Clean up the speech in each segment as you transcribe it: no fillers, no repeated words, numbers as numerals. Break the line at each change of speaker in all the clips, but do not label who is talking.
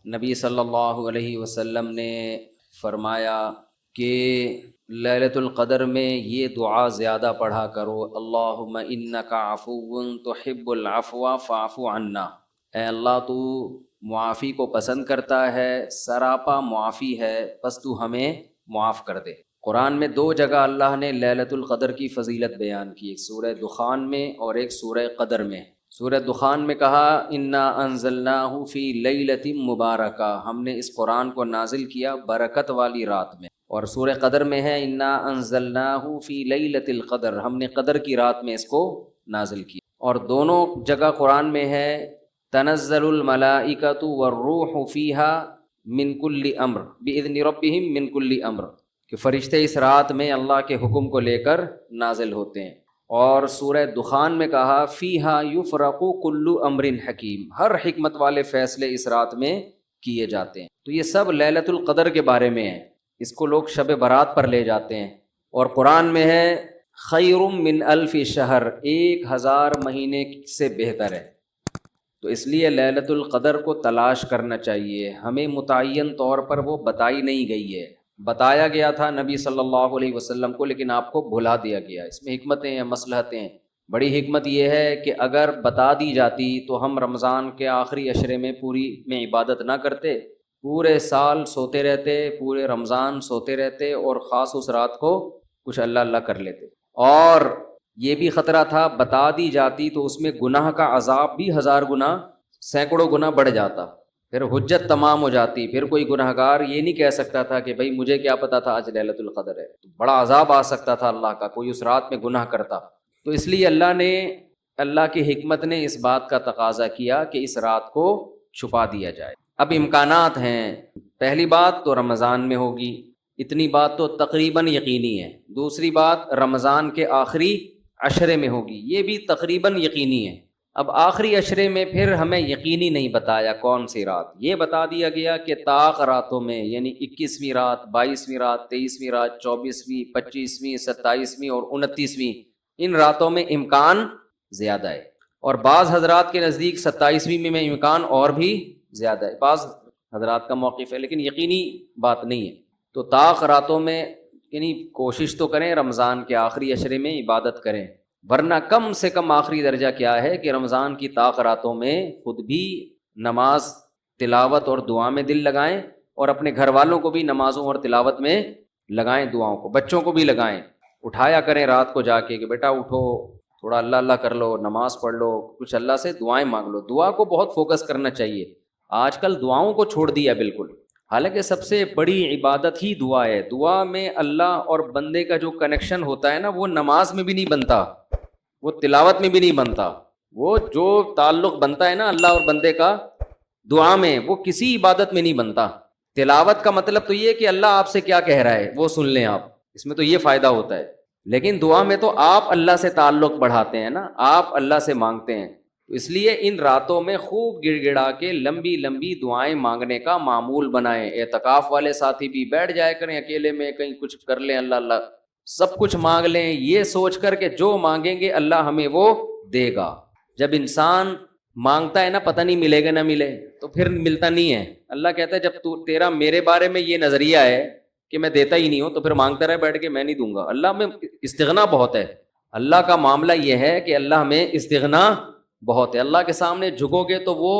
نبی صلی اللہ علیہ وسلم نے فرمایا کہ لیلۃ القدر میں یہ دعا زیادہ پڑھا کرو، اللہم انک عفو تحب العفو فاعف عنا۔ اے اللہ تو معافی کو پسند کرتا ہے، سراپا معافی ہے، بس تو ہمیں معاف کر دے۔ قرآن میں دو جگہ اللہ نے لیلۃ القدر کی فضیلت بیان کی، ایک سورہ دخان میں اور ایک سورہ قدر میں۔ سورہ دخان میں کہا انا انزلناہ فی لیلۃ مبارکہ، ہم نے اس قرآن کو نازل کیا برکت والی رات میں۔ اور سورہ قدر میں ہے انا انزلناہ فی لیلۃ القدر، ہم نے قدر کی رات میں اس کو نازل کیا۔ اور دونوں جگہ قرآن میں ہے تنزل الملائکۃ والروح فیہا من کل امر باذن ربہم من کل امر، کہ فرشتے اس رات میں اللہ کے حکم کو لے کر نازل ہوتے ہیں۔ اور سورہ دخان میں کہا فیہا یفرق کل امر حکیم، ہر حکمت والے فیصلے اس رات میں کیے جاتے ہیں۔ تو یہ سب لیلۃ القدر کے بارے میں ہے، اس کو لوگ شب برات پر لے جاتے ہیں۔ اور قرآن میں ہے خیر من الف شہر، 1000 مہینے سے بہتر ہے۔ تو اس لیے لیلۃ القدر کو تلاش کرنا چاہیے، ہمیں متعین طور پر وہ بتائی نہیں گئی ہے، بتایا گیا تھا نبی صلی اللہ علیہ وسلم کو، لیکن آپ کو بھلا دیا گیا۔ اس میں حکمتیں ہیں، مصلحتیں ہیں۔ بڑی حکمت یہ ہے کہ اگر بتا دی جاتی تو ہم رمضان کے آخری عشرے میں پوری میں عبادت نہ کرتے، پورے سال سوتے رہتے، پورے رمضان سوتے رہتے، اور خاص اس رات کو کچھ اللہ اللہ کر لیتے۔ اور یہ بھی خطرہ تھا بتا دی جاتی تو اس میں گناہ کا عذاب بھی 1000 گنا، سینکڑوں گنا بڑھ جاتا، پھر حجت تمام ہو جاتی، پھر کوئی گناہ گار یہ نہیں کہہ سکتا تھا کہ بھائی مجھے کیا پتا تھا آج لیلۃ القدر ہے، تو بڑا عذاب آ سکتا تھا اللہ کا، کوئی اس رات میں گناہ کرتا۔ تو اس لیے اللہ کی حکمت نے اس بات کا تقاضا کیا کہ اس رات کو چھپا دیا جائے۔ اب امکانات ہیں، پہلی بات تو رمضان میں ہوگی، اتنی بات تو تقریباً یقینی ہے۔ دوسری بات رمضان کے آخری عشرے میں ہوگی، یہ بھی تقریباً یقینی ہے۔ اب آخری عشرے میں پھر ہمیں یقینی نہیں بتایا کون سی رات، یہ بتا دیا گیا کہ طاق راتوں میں، یعنی 21ویں رات، 22ویں رات، 23ویں رات، 24ویں، 25ویں، 27ویں اور 29ویں، ان راتوں میں امکان زیادہ ہے۔ اور بعض حضرات کے نزدیک 27ویں میں امکان اور بھی زیادہ ہے، بعض حضرات کا موقف ہے، لیکن یقینی بات نہیں ہے۔ تو طاق راتوں میں یعنی کوشش تو کریں رمضان کے آخری عشرے میں عبادت کریں، ورنہ کم سے کم آخری درجہ کیا ہے کہ رمضان کی طاق راتوں میں خود بھی نماز، تلاوت اور دعا میں دل لگائیں، اور اپنے گھر والوں کو بھی نمازوں اور تلاوت میں لگائیں، دعاؤں کو، بچوں کو بھی لگائیں، اٹھایا کریں رات کو جا کے کہ بیٹا اٹھو، تھوڑا اللہ اللہ کر لو، نماز پڑھ لو، کچھ اللہ سے دعائیں مانگ لو۔ دعا کو بہت فوکس کرنا چاہیے، آج کل دعاؤں کو چھوڑ دیا بالکل، حالانکہ سب سے بڑی عبادت ہی دعا ہے۔ دعا میں اللہ اور بندے کا جو کنیکشن ہوتا ہے نا، وہ نماز میں بھی نہیں بنتا، وہ تلاوت میں بھی نہیں بنتا، وہ جو تعلق بنتا ہے نا اللہ اور بندے کا دعا میں، وہ کسی عبادت میں نہیں بنتا۔ تلاوت کا مطلب تو یہ کہ اللہ آپ سے کیا کہہ رہا ہے وہ سن لیں آپ، اس میں تو یہ فائدہ ہوتا ہے، لیکن دعا میں تو آپ اللہ سے تعلق بڑھاتے ہیں نا، آپ اللہ سے مانگتے ہیں۔ تو اس لیے ان راتوں میں خوب گڑ گڑا کے لمبی لمبی دعائیں مانگنے کا معمول بنائیں۔ اعتکاف والے ساتھی بھی بیٹھ جائے کریں اکیلے میں، کہیں کچھ کر لیں، اللہ اللہ سب کچھ مانگ لیں، یہ سوچ کر کہ جو مانگیں گے اللہ ہمیں وہ دے گا۔ جب انسان مانگتا ہے نا پتہ نہیں ملے گا نہ ملے، تو پھر ملتا نہیں ہے۔ اللہ کہتا ہے جب تیرا میرے بارے میں یہ نظریہ ہے کہ میں دیتا ہی نہیں ہوں، تو پھر مانگتا رہے بیٹھ کے، میں نہیں دوں گا۔ اللہ میں استغنا بہت ہے، اللہ کا معاملہ یہ ہے کہ اللہ میں استغنا بہت ہے۔ اللہ کے سامنے جھکو گے تو وہ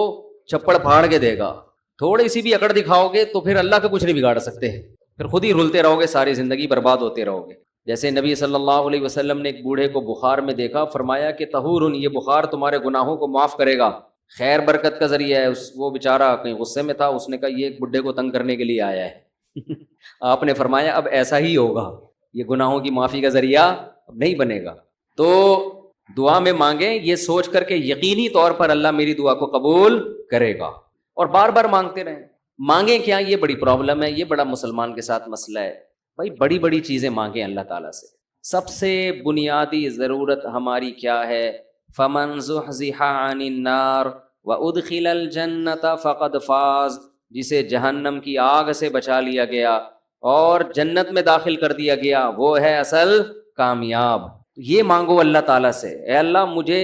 چھپڑ پھاڑ کے دے گا، تھوڑی سی بھی اکڑ دکھاؤ گے تو پھر اللہ کا کچھ نہیں بگاڑ سکتے، پھر خود ہی رلتے رہو گے، ساری زندگی برباد ہوتے رہو گے۔ جیسے نبی صلی اللہ علیہ وسلم نے ایک بوڑھے کو بخار میں دیکھا، فرمایا کہ طہور، یہ بخار تمہارے گناہوں کو معاف کرے گا، خیر برکت کا ذریعہ ہے۔ وہ بیچارہ کہیں غصے میں تھا، اس نے کہا یہ ایک بڈھے کو تنگ کرنے کے لیے آیا ہے۔ آپ نے فرمایا اب ایسا ہی ہوگا، یہ گناہوں کی معافی کا ذریعہ اب نہیں بنے گا۔ تو دعا میں مانگیں یہ سوچ کر کے یقینی طور پر اللہ میری دعا کو قبول کرے گا، اور بار بار مانگتے رہیں۔ مانگیں کیا، یہ بڑی پرابلم ہے، یہ بڑا مسلمان کے ساتھ مسئلہ ہے۔ بھائی بڑی بڑی چیزیں مانگیں اللہ تعالیٰ سے۔ سب سے بنیادی ضرورت ہماری کیا ہے؟ فَمَنْ زُحْزِحَ عَنِ النَّارِ وَأُدْخِلَ الْجَنَّةَ فَقَدْ فَازَ، جسے جہنم کی آگ سے بچا لیا گیا اور جنت میں داخل کر دیا گیا، وہ ہے اصل کامیاب۔ یہ مانگو اللہ تعالیٰ سے، اے اللہ مجھے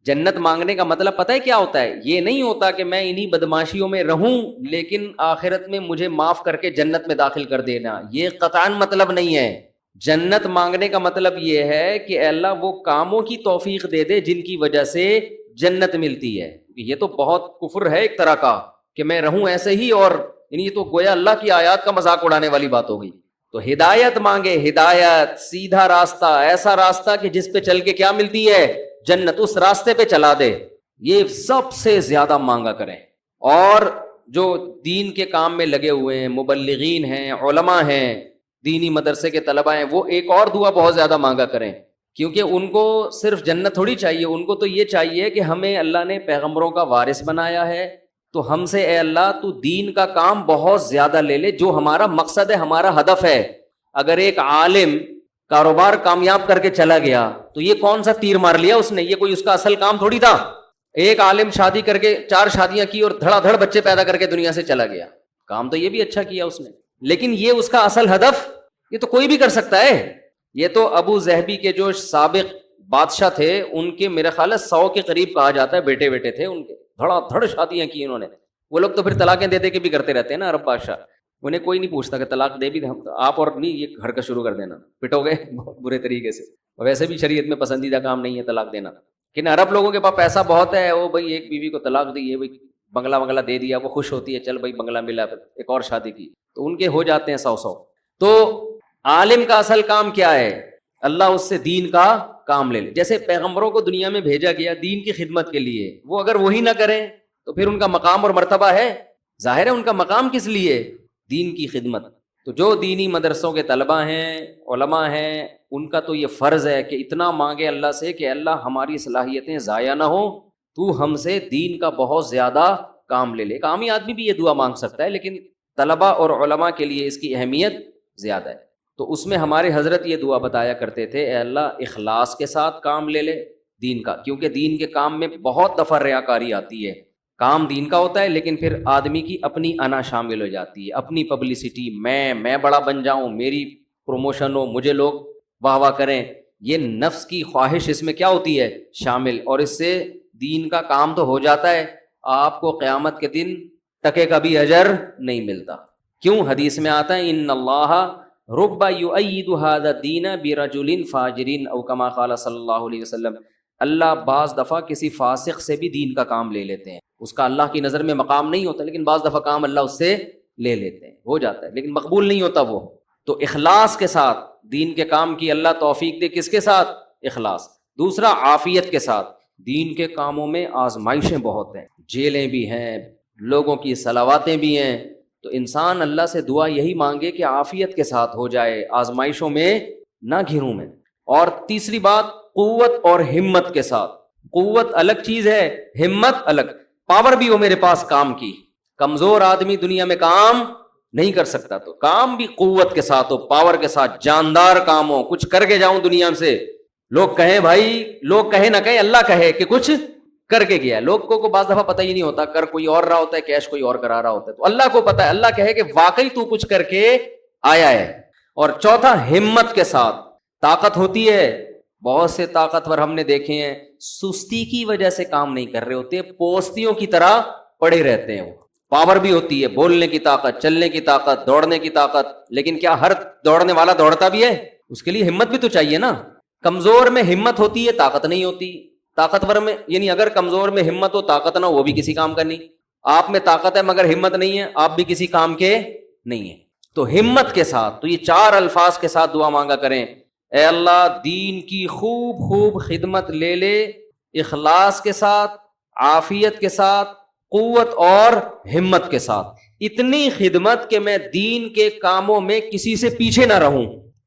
جنت مانگنے کا مطلب پتہ ہے کیا ہوتا ہے؟ یہ نہیں ہوتا کہ میں انہی بدماشیوں میں رہوں لیکن آخرت میں مجھے معاف کر کے جنت میں داخل کر دینا، یہ قطعاً مطلب نہیں ہے۔ جنت مانگنے کا مطلب یہ ہے کہ اے اللہ وہ کاموں کی توفیق دے دے جن کی وجہ سے جنت ملتی ہے۔ یہ تو بہت کفر ہے ایک طرح کا کہ میں رہوں ایسے ہی، اور یہ تو گویا اللہ کی آیات کا مذاق اڑانے والی بات ہو گئی۔ تو ہدایت مانگے، ہدایت، سیدھا راستہ، ایسا راستہ کہ جس پہ چل کے کیا ملتی ہے؟ جنت، اس راستے پہ چلا دے، یہ سب سے زیادہ مانگا کریں۔ اور جو دین کے کام میں لگے ہوئے ہیں، مبلغین ہیں، علماء ہیں، دینی مدرسے کے طلباء ہیں، وہ ایک اور دعا بہت زیادہ مانگا کریں، کیونکہ ان کو صرف جنت تھوڑی چاہیے، ان کو تو یہ چاہیے کہ ہمیں اللہ نے پیغمبروں کا وارث بنایا ہے، تو ہم سے اے اللہ تو دین کا کام بہت زیادہ لے لے، جو ہمارا مقصد ہے، ہمارا ہدف ہے۔ اگر ایک عالم کاروبار کامیاب کر کے چلا گیا تو یہ کون سا تیر مار لیا اس نے؟ یہ کوئی اس کا اصل کام تھوڑی تھا۔ ایک عالم شادی کر کے 4 شادیاں کی اور دھڑا دھڑ بچے پیدا کر کے دنیا سے چلا گیا، کام تو یہ بھی اچھا کیا اس نے، لیکن یہ اس کا اصل ہدف؟ یہ تو کوئی بھی کر سکتا ہے۔ یہ تو ابو ظہبی کے جو سابق بادشاہ تھے، ان کے میرے خیال ہے 100 کے قریب کہا جاتا ہے بیٹے تھے ان کے، دھڑا دھڑ شادیاں کی انہوں نے۔ وہ لوگ تو پھر طلاقیں دے دے کے بھی کرتے رہتے ہیں نا، عرب بادشاہ، انہیں کوئی نہیں پوچھتا کہ طلاق دے بھی دیں آپ، اور نہیں یہ گھر کا شروع کر دینا، پٹو گے بہت برے طریقے سے۔ ویسے بھی شریعت میں پسندیدہ کام نہیں ہے طلاق دینا، لیکن عرب لوگوں کے پاس پیسہ بہت ہے، وہ بھائی ایک بیوی کو طلاق دی ہے، بھائی بنگلہ دے دیا، وہ خوش ہوتی ہے، چل بھائی بنگلہ ملا، ایک اور شادی کی، تو ان کے ہو جاتے ہیں 100۔ تو عالم کا اصل کام کیا ہے؟ اللہ اس سے دین کا کام لے لے۔ جیسے پیغمبروں کو دنیا میں بھیجا گیا دین کی خدمت کے لیے، وہ اگر وہی نہ کریں تو پھر ان کا مقام اور مرتبہ ہے؟ ظاہر ہے ان کا مقام کس لیے؟ دین کی خدمت۔ تو جو دینی مدرسوں کے طلباء ہیں، علماء ہیں، ان کا تو یہ فرض ہے کہ اتنا مانگے اللہ سے کہ اللہ ہماری صلاحیتیں ضائع نہ ہوں، تو ہم سے دین کا بہت زیادہ کام لے لے۔ ایک عامی آدمی بھی یہ دعا مانگ سکتا ہے، لیکن طلباء اور علماء کے لیے اس کی اہمیت زیادہ ہے۔ تو اس میں ہمارے حضرت یہ دعا بتایا کرتے تھے، اے اللہ اخلاص کے ساتھ کام لے لے دین کا، کیونکہ دین کے کام میں بہت دفعہ ریاکاری آتی ہے۔ کام دین کا ہوتا ہے لیکن پھر آدمی کی اپنی انا شامل ہو جاتی ہے، اپنی پبلسٹی، میں بڑا بن جاؤں، میری پروموشن ہو، مجھے لوگ واہ واہ کریں، یہ نفس کی خواہش اس میں کیا ہوتی ہے؟ شامل، اور اس سے دین کا کام تو ہو جاتا ہے، آپ کو قیامت کے دن ٹکے کا بھی اجر نہیں ملتا۔ کیوں؟ حدیث میں آتا ہے ان اللہ رب یؤید ھذا الدین برجل فاجر او کما قال صلی اللہ علیہ وسلم، اللہ بعض دفعہ کسی فاسق سے بھی دین کا کام لے لیتے ہیں، اس کا اللہ کی نظر میں مقام نہیں ہوتا، لیکن بعض دفعہ کام اللہ اس سے لے لیتے ہیں، ہو جاتا ہے، لیکن مقبول نہیں ہوتا وہ۔ تو اخلاص کے ساتھ دین کے کام کی اللہ توفیق دے، کس کے ساتھ؟ اخلاص۔ دوسرا عافیت کے ساتھ۔ دین کے کاموں میں آزمائشیں بہت ہیں، جیلیں بھی ہیں، لوگوں کی صلواتیں بھی ہیں، تو انسان اللہ سے دعا یہی مانگے کہ عافیت کے ساتھ ہو جائے، آزمائشوں میں نہ گھروں میں۔ اور تیسری بات، قوت اور ہمت کے ساتھ۔ قوت الگ چیز ہے، ہمت الگ، پاور بھی ہو میرے پاس کام کی۔ کمزور آدمی دنیا میں کام نہیں کر سکتا، تو کام بھی قوت کے ساتھ ہو، پاور کے ساتھ، جاندار کام ہو، کچھ کر کے جاؤں دنیا سے، لوگ کہیں بھائی، لوگ کہیں نہ کہیں، اللہ کہے کہ کچھ کر کے گیا ہے۔ لوگوں کو بعض دفعہ پتہ ہی نہیں ہوتا، کر کوئی اور رہا ہوتا ہے، کیش کوئی اور کرا رہا ہوتا ہے، تو اللہ کو پتہ ہے، اللہ کہے کہ واقعی تو کچھ کر کے آیا ہے۔ اور چوتھا، ہمت کے ساتھ۔ طاقت ہوتی ہے، بہت سے طاقتور ہم نے دیکھے ہیں سستی کی وجہ سے کام نہیں کر رہے ہوتے، پوستیوں کی طرح پڑے رہتے ہیں۔ وہ پاور بھی ہوتی ہے، بولنے کی طاقت، چلنے کی طاقت، دوڑنے کی طاقت، لیکن کیا ہر دوڑنے والا دوڑتا بھی ہے؟ اس کے لیے ہمت بھی تو چاہیے نا۔ کمزور میں ہمت ہوتی ہے، طاقت نہیں ہوتی۔ طاقتور میں، یعنی اگر کمزور میں ہمت ہو، طاقت نہ ہو، وہ بھی کسی کام کا نہیں۔ آپ میں طاقت ہے مگر ہمت نہیں ہے، آپ بھی کسی کام کے نہیں ہیں۔ تو ہمت کے ساتھ، تو یہ 4 الفاظ کے ساتھ دعا مانگا کریں، اے اللہ دین کی خوب خدمت لے لے، اخلاص کے ساتھ، عافیت کے ساتھ، قوت اور ہمت کے ساتھ، اتنی خدمت کہ میں دین کے کاموں میں کسی سے پیچھے نہ رہوں،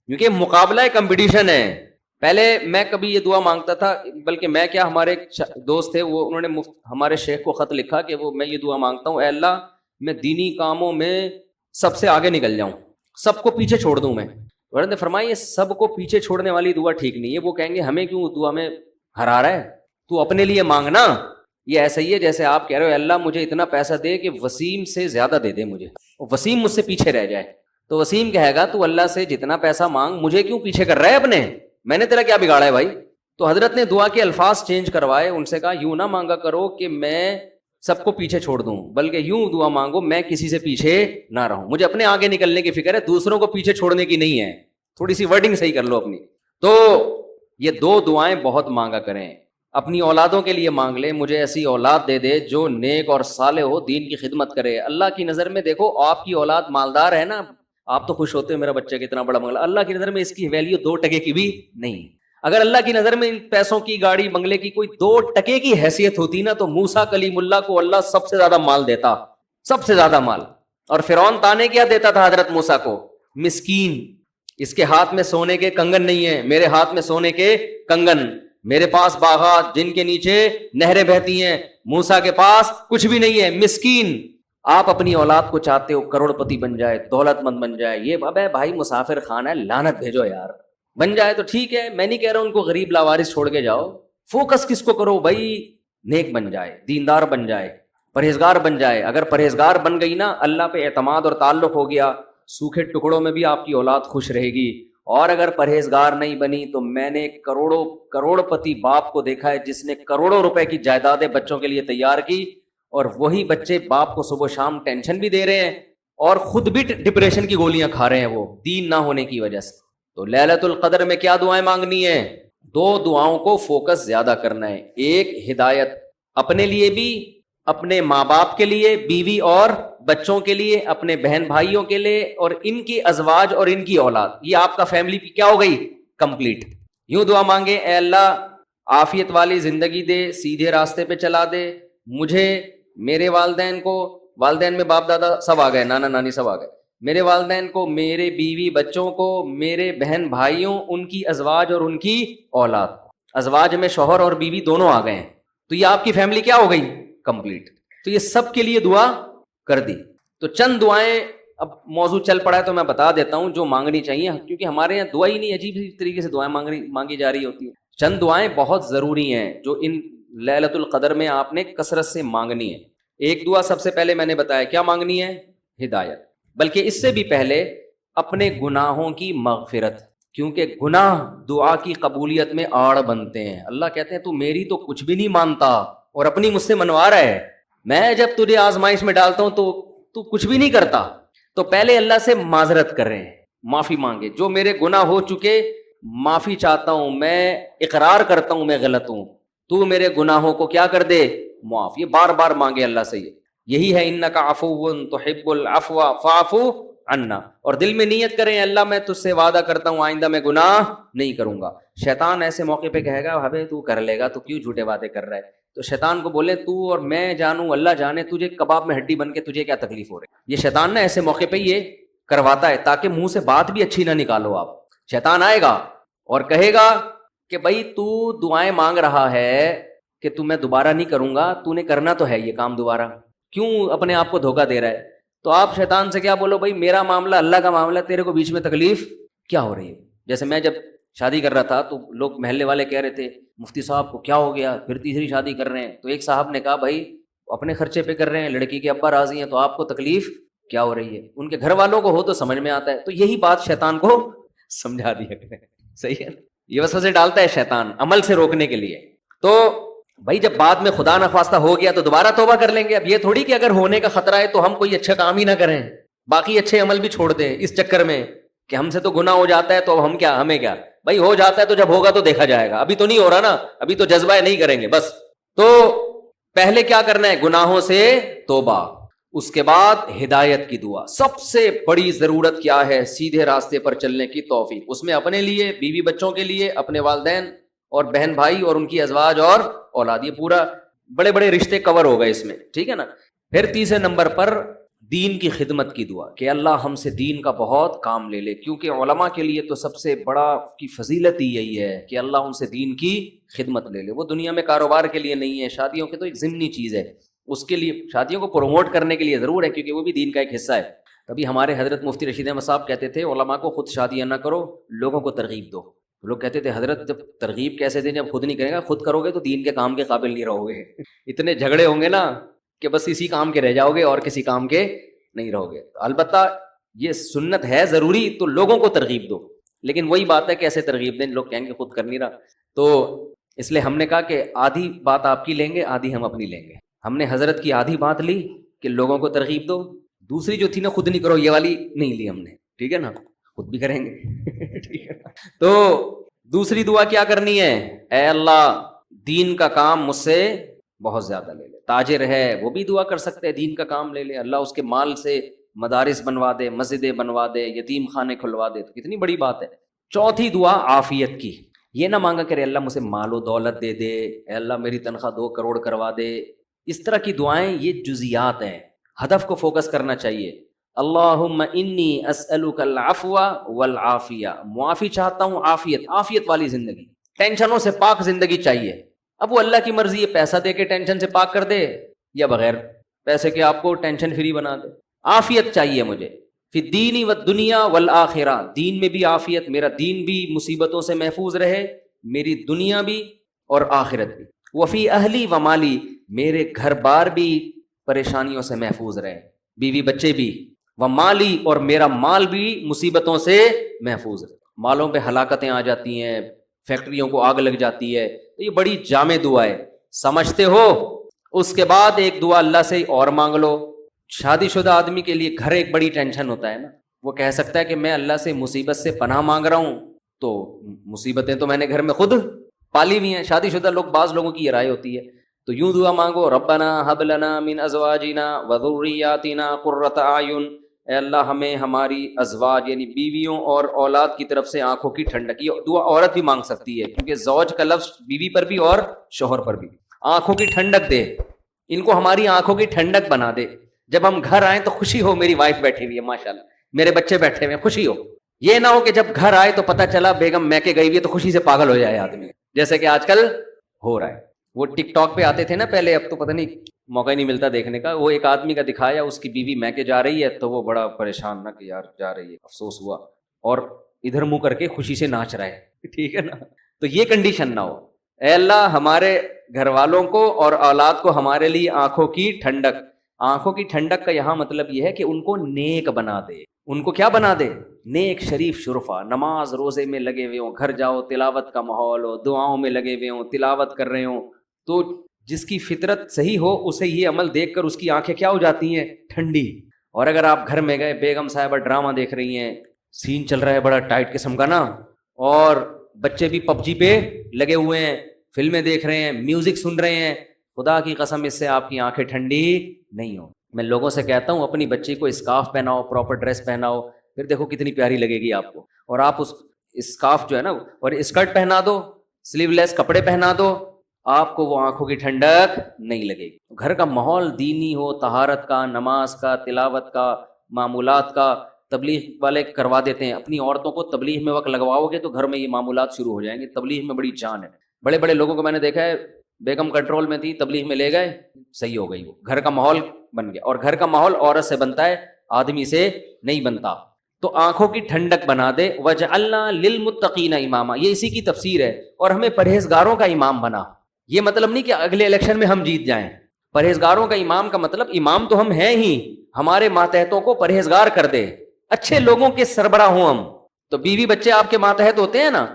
کیونکہ مقابلہ ہے، کمپٹیشن ہے۔ پہلے میں کبھی یہ دعا مانگتا تھا، بلکہ میں کیا، ہمارے دوست تھے، وہ انہوں نے ہمارے شیخ کو خط لکھا کہ میں یہ دعا مانگتا ہوں، اے اللہ میں دینی کاموں میں سب سے آگے نکل جاؤں، سب کو پیچھے چھوڑ دوں میں۔ حضرت نے فرمایا یہ سب کو پیچھے چھوڑنے والی دعا ٹھیک نہیں ہے، وہ کہیں گے ہمیں کیوں دعا میں ہرا رہا ہے، تو اپنے لیے مانگنا۔ یہ ایسا ہی ہے جیسے آپ کہہ رہے ہو اللہ مجھے اتنا پیسہ دے کہ وسیم سے زیادہ دے دے مجھے، وسیم مجھ سے پیچھے رہ جائے، تو وسیم کہے گا تو اللہ سے جتنا پیسہ مانگ، مجھے کیوں پیچھے کر رہا ہے اپنے، میں نے تیرا کیا بگاڑا ہے بھائی، تو حضرت نے دعا کے الفاظ چینج کروائے، ان سے کہا یوں نہ مانگا کرو کہ میں سب کو پیچھے چھوڑ دوں، بلکہ یوں دعا مانگو میں کسی سے پیچھے نہ رہوں، مجھے اپنے آگے نکلنے کی فکر ہے، دوسروں کو پیچھے چھوڑنے کی نہیں ہے۔ تھوڑی سی ورڈنگ صحیح کر لو اپنی۔ تو یہ دو دعائیں بہت مانگا کریں، اپنی اولادوں کے لیے مانگ لیں، مجھے ایسی اولاد دے دے جو نیک اور صالح ہو، دین کی خدمت کرے۔ اللہ کی نظر میں دیکھو، آپ کی اولاد مالدار ہے نا، آپ تو خوش ہوتے ہیں میرا بچہ کتنا بڑا بنگلہ، اللہ کی نظر میں اس کی ویلیو 2 ٹکے کی بھی نہیں۔ اگر اللہ کی نظر میں ان پیسوں کی، گاڑی بنگلے کی کوئی 2 ٹکے کی حیثیت ہوتی نا، تو موسیٰ کلیم اللہ کو اللہ سب سے زیادہ مال دیتا، سب سے زیادہ مال۔ اور فرعون تانے کیا دیتا تھا حضرت موسیٰ کو؟ مسکین، اس کے ہاتھ میں سونے کے کنگن نہیں ہیں، میرے ہاتھ میں سونے کے کنگن، میرے پاس باغات جن کے نیچے نہریں بہتی ہیں، موسیٰ کے پاس کچھ بھی نہیں ہے، مسکین۔ آپ اپنی اولاد کو چاہتے ہو کروڑ پتی بن جائے، دولت مند بن جائے، یہ ابے بھائی مسافر خانہ ہے، لعنت بھیجو یار، بن جائے تو ٹھیک ہے، میں نہیں کہہ رہا ان کو غریب لاوارث چھوڑ کے جاؤ، فوکس کس کو کرو بھائی؟ نیک بن جائے، دیندار بن جائے، پرہیزگار بن جائے۔ اگر پرہیزگار بن گئی نا، اللہ پہ اعتماد اور تعلق ہو گیا، سوکھے ٹکڑوں میں بھی آپ کی اولاد خوش رہے گی۔ اور اگر پرہیزگار نہیں بنی تو میں نے کروڑ پتی باپ کو دیکھا ہے جس نے کروڑوں روپے کی جائیدادیں بچوں کے لیے تیار کی، اور وہی بچے باپ کو صبح شام ٹینشن بھی دے رہے ہیں اور خود بھی ڈپریشن کی گولیاں کھا رہے ہیں، وہ دین نہ ہونے کی وجہ سے۔ تو لیلۃ القدر میں کیا دعائیں مانگنی ہے؟ 2 دعاؤں کو فوکس زیادہ کرنا ہے۔ ایک ہدایت اپنے لیے بھی، اپنے ماں باپ کے لیے، بیوی اور بچوں کے لیے، اپنے بہن بھائیوں کے لیے، اور ان کی ازواج اور ان کی اولاد، یہ آپ کا فیملی کیا ہو گئی؟ کمپلیٹ۔ یوں دعا مانگے، اے اللہ عافیت والی زندگی دے، سیدھے راستے پہ چلا دے مجھے، میرے والدین کو، والدین میں باپ دادا سب آ گئے، نانا نانی سب آ گئے، میرے والدین کو، میرے بیوی بچوں کو، میرے بہن بھائیوں، ان کی ازواج اور ان کی اولاد۔ ازواج میں شوہر اور بیوی دونوں آ گئے ہیں، تو یہ آپ کی فیملی کیا ہو گئی؟ کمپلیٹ۔ تو یہ سب کے لیے دعا کر دی۔ تو چند دعائیں، اب موضوع چل پڑا ہے تو میں بتا دیتا ہوں جو مانگنی چاہیے، کیونکہ ہمارے یہاں دعا ہی نہیں، عجیب طریقے سے دعائیں مانگی جا رہی ہوتی ہیں۔ چند دعائیں بہت ضروری ہیں جو ان لیلۃ القدر میں آپ نے کثرت سے مانگنی ہے۔ ایک دعا سب سے پہلے میں نے بتایا کیا مانگنی ہے؟ ہدایت، بلکہ اس سے بھی پہلے اپنے گناہوں کی مغفرت، کیونکہ گناہ دعا کی قبولیت میں آڑ بنتے ہیں۔ اللہ کہتے ہیں تو میری تو کچھ بھی نہیں مانتا اور اپنی مجھ سے منوا رہا ہے، میں جب تجھے آزمائش میں ڈالتا ہوں تو کچھ بھی نہیں کرتا۔ تو پہلے اللہ سے معذرت کریں، معافی مانگے، جو میرے گناہ ہو چکے معافی چاہتا ہوں، میں اقرار کرتا ہوں میں غلط ہوں، تو میرے گناہوں کو کیا کر دے؟ معاف۔ یہ بار بار مانگے اللہ سے، یہی ہے انک عفو تحب العفو فاعف عنا، اور دل میں نیت کریں اللہ میں تجھ سے وعدہ کرتا ہوں آئندہ میں گناہ نہیں کروں گا۔ شیطان ایسے موقع پہ کہے گا ابے تو کر لے گا، تو کیوں جھوٹے وعدے کر رہا ہے؟ تو شیطان کو بولے تو اور میں جانوں اللہ جانے تجھے کباب میں ہڈی بن کے تجھے کیا تکلیف ہو رہی ہے۔ یہ شیطان نا ایسے موقع پہ یہ کرواتا ہے تاکہ منہ سے بات بھی اچھی نہ نکالو آپ۔ شیطان آئے گا اور کہے گا کہ بھائی تو دعائیں مانگ رہا ہے کہ تو میں دوبارہ نہیں کروں گا، تو نے کرنا تو ہے یہ کام دوبارہ، کیوں اپنے آپ کو دھوکہ دے رہا ہے؟ تو آپ شیطان سے کیا بولو؟ بھائی میرا معاملہ اللہ کا معاملہ، تیرے کو بیچ میں تکلیف کیا ہو رہی ہے؟ جیسے میں جب شادی کر رہا تھا تو لوگ محلے والے کہہ رہے تھے مفتی صاحب کو کیا ہو گیا، پھر تیسری شادی کر رہے ہیں؟ تو ایک صاحب نے کہا بھائی اپنے خرچے پہ کر رہے ہیں، لڑکی کے ابا راضی ہیں، تو آپ کو تکلیف کیا ہو رہی ہے؟ ان کے گھر والوں کو ہو تو سمجھ میں آتا ہے۔ تو یہی بات شیطان کو سمجھا دیا کرے، صحیح ہے، یہ وسوسے ڈالتا ہے شیطان عمل سے روکنے کے لیے۔ تو بھائی جب بعد میں خدا نخواستہ ہو گیا تو دوبارہ توبہ کر لیں گے۔ اب یہ تھوڑی کہ اگر ہونے کا خطرہ ہے تو ہم کوئی اچھا کام ہی نہ کریں، باقی اچھے عمل بھی چھوڑ دیں اس چکر میں کہ ہم سے تو گناہ ہو جاتا ہے تو اب ہم کیا، ہمیں کیا بھائی، ہو جاتا ہے تو جب ہوگا تو دیکھا جائے گا، ابھی تو نہیں ہو رہا نا، ابھی تو جذبہ ہے نہیں کریں گے بس۔ تو پہلے کیا کرنا ہے؟ گناہوں سے توبہ، اس کے بعد ہدایت کی دعا۔ سب سے بڑی ضرورت کیا ہے؟ سیدھے راستے پر چلنے کی توفیق، اس میں اپنے لیے، بیوی بچوں کے لیے، اپنے والدین اور بہن بھائی اور ان کی ازواج اور اولاد، یہ پورا بڑے بڑے رشتے کور ہو گئے اس میں، ٹھیک ہے نا۔ پھر تیسرے نمبر پر دین کی خدمت کی دعا کہ اللہ ہم سے دین کا بہت کام لے لے، کیونکہ علماء کے لیے تو سب سے بڑا کی فضیلت ہی یہی ہے کہ اللہ ان سے دین کی خدمت لے لے۔ وہ دنیا میں کاروبار کے لیے نہیں ہے، شادیوں کے تو ایک ضمنی چیز ہے، اس کے لیے شادیوں کو پروموٹ کرنے کے لیے ضرور ہے کیونکہ وہ بھی دین کا ایک حصہ ہے۔ تبھی ہمارے حضرت مفتی رشید احمد صاحب کہتے تھے علماء کو خود شادیاں نہ کرو، لوگوں کو ترغیب دو۔ لوگ کہتے تھے حضرت جب ترغیب کیسے دیں جب خود نہیں کرے گا؟ خود کرو گے تو دین کے کام کے قابل نہیں رہو گے، اتنے جھگڑے ہوں گے نا کہ بس اسی کام کے رہ جاؤ گے اور کسی کام کے نہیں رہو گے۔ البتہ یہ سنت ہے ضروری، تو لوگوں کو ترغیب دو، لیکن وہی بات ہے کہ ایسے ترغیب دیں لوگ کہیں گے خود کر نہیں رہا۔ تو اس لیے ہم نے کہا کہ آدھی بات آپ کی لیں گے، آدھی ہم اپنی لیں گے. ہم نے حضرت کی آدھی بات لی کہ لوگوں کو ترغیب دو، دوسری جو تھی نا خود نہیں کرو، یہ والی نہیں لی ہم نے. ٹھیک ہے نا، خود بھی کریں گے. ٹھیک ہے. تو دوسری دعا کیا کرنی ہے؟ اے اللہ دین کا کام مجھ سے بہت زیادہ لے لے. تاجر ہے وہ بھی دعا کر سکتے ہیں، دین کا کام لے لے، اللہ اس کے مال سے مدارس بنوا دے، مسجدیں بنوا دے، یتیم خانے کھلوا دے، تو کتنی بڑی بات ہے. چوتھی دعا عافیت کی. یہ نہ مانگا کرے اللہ مجھے مال و دولت دے دے، اے اللہ میری تنخواہ 2 کروڑ کروا دے. اس طرح کی دعائیں یہ جزیات ہیں، ہدف کو فوکس کرنا چاہیے. اللہم انی اسألک العفو والعافیہ، معافی چاہتا ہوں، عافیت والی زندگی، ٹینشنوں سے پاک زندگی چاہیے. اب وہ اللہ کی مرضی ہے، پیسہ دے کے ٹینشن سے پاک کر دے یا بغیر پیسے کے آپ کو ٹینشن فری بنا دے. عافیت چاہیے مجھے. فی الدین والدنیا والآخرہ، دین میں بھی عافیت، میرا دین بھی مصیبتوں سے محفوظ رہے، میری دنیا بھی اور آخرت بھی. وفی اہلی و مالی، میرے گھر بار بھی پریشانیوں سے محفوظ رہے، بیوی بچے بھی. و مالی، اور میرا مال بھی مصیبتوں سے محفوظ رہے. مالوں پہ ہلاکتیں آ جاتی ہیں، فیکٹریوں کو آگ لگ جاتی ہے. تو یہ بڑی جامع دعا ہے، سمجھتے ہو؟ اس کے بعد ایک دعا اللہ سے اور مانگ لو. شادی شدہ آدمی کے لیے گھر ایک بڑی ٹینشن ہوتا ہے نا. وہ کہہ سکتا ہے کہ میں اللہ سے مصیبت سے پناہ مانگ رہا ہوں، تو مصیبتیں تو میں نے گھر میں خود پالی ہوئی ہیں. شادی شدہ لوگ، بعض لوگوں کی یہ رائے ہوتی ہے. تو یوں دعا مانگو، ربنا ہب لنا من ازواجنا وذریاتنا قرۃ اعین، اے اللہ ہمیں ہماری ازواج یعنی بیویوں اور اولاد کی طرف سے آنکھوں کی ٹھنڈک. یہ دعا عورت بھی مانگ سکتی ہے کیونکہ زوج کا لفظ بیوی پر بھی اور شوہر پر بھی. آنکھوں کی ٹھنڈک دے، ان کو ہماری آنکھوں کی ٹھنڈک بنا دے. جب ہم گھر آئیں تو خوشی ہو، میری وائف بیٹھی ہوئی ہے ماشاءاللہ، میرے بچے بیٹھے ہوئے، خوشی ہو. یہ نہ ہو کہ جب گھر آئے تو پتہ چلا بیگم میکے گئی ہوئی ہے تو خوشی سے پاگل ہو جائے آدمی، جیسے کہ آج کل ہو رہا ہے. وہ ٹک ٹاک پہ آتے تھے نا پہلے، اب تو پتہ نہیں موقع ہی نہیں ملتا دیکھنے کا. وہ ایک آدمی کا دکھایا، اس کی بیوی میکے جا رہی ہے تو وہ بڑا پریشان نہ کہ یار جا رہی ہے، افسوس ہوا، اور ادھر منہ کر کے خوشی سے ناچ رہا ہے. ٹھیک ہے نا. تو یہ کنڈیشن نہ ہو. اے اللہ ہمارے گھر والوں کو اور اولاد کو ہمارے لیے آنکھوں کی ٹھنڈک. آنکھوں کی ٹھنڈک کا یہاں مطلب یہ ہے کہ ان کو نیک بنا دے. ان کو کیا بنا دے؟ نیک، شریف، شرفا. نماز روزے میں لگے ہوئے ہوں، گھر جاؤ تلاوت کا ماحول ہو، دعاؤں میں لگے ہوئے ہوں، تلاوت کر رہے ہوں. تو جس کی فطرت صحیح ہو اسے یہ عمل دیکھ کر اس کی آنکھیں کیا ہو جاتی ہیں؟ ٹھنڈی. اور اگر آپ گھر میں گئے، بیگم صاحبہ ڈرامہ دیکھ رہی ہیں، سین چل رہا ہے بڑا ٹائٹ قسم کا نا، اور بچے بھی پب جی پہ لگے ہوئے ہیں، فلمیں دیکھ رہے ہیں، میوزک سن رہے ہیں، خدا کی قسم اس سے آپ کی آنکھیں ٹھنڈی نہیں ہو. میں لوگوں سے کہتا ہوں اپنی بچی کو اسکارف پہناؤ، پراپر ڈریس پہناؤ، پھر دیکھو کتنی پیاری لگے گی آپ کو. اور آپ اس اسکارف جو ہے نا، اور اسکرٹ پہنا دو، سلیو لیس کپڑے پہنا دو، آپ کو وہ آنکھوں کی ٹھنڈک نہیں لگے گی. گھر کا ماحول دینی ہو، طہارت کا، نماز کا، تلاوت کا، معمولات کا. تبلیغ والے کروا دیتے ہیں، اپنی عورتوں کو تبلیغ میں وقت لگواؤ گے تو گھر میں یہ معمولات شروع ہو جائیں گے. تبلیغ میں بڑی جان ہے. بڑے بڑے لوگوں کو میں نے دیکھا ہے، بیگم کنٹرول میں تھی، تبلیغ میں لے گئے، صحیح ہو گئی، وہ گھر کا ماحول بن گیا. اور گھر کا ماحول عورت سے بنتا ہے، آدمی سے نہیں بنتا. تو آنکھوں کی ٹھنڈک بنا دے. وَجَعَلْنَا لِلْمُتَّقِينَ اماما، یہ اسی کی تفسیر ہے. اور ہمیں پرہیزگاروں کا امام بنا. یہ مطلب نہیں کہ اگلے الیکشن میں ہم جیت جائیں. پرہیزگاروں کا امام کا مطلب امام تو ہم ہیں ہی، ہمارے ماتحتوں کو پرہیزگار کر دے، اچھے لوگوں کے سربراہ ہوں ہم. تو بیوی بچے آپ کے ماتحت ہوتے ہیں نا،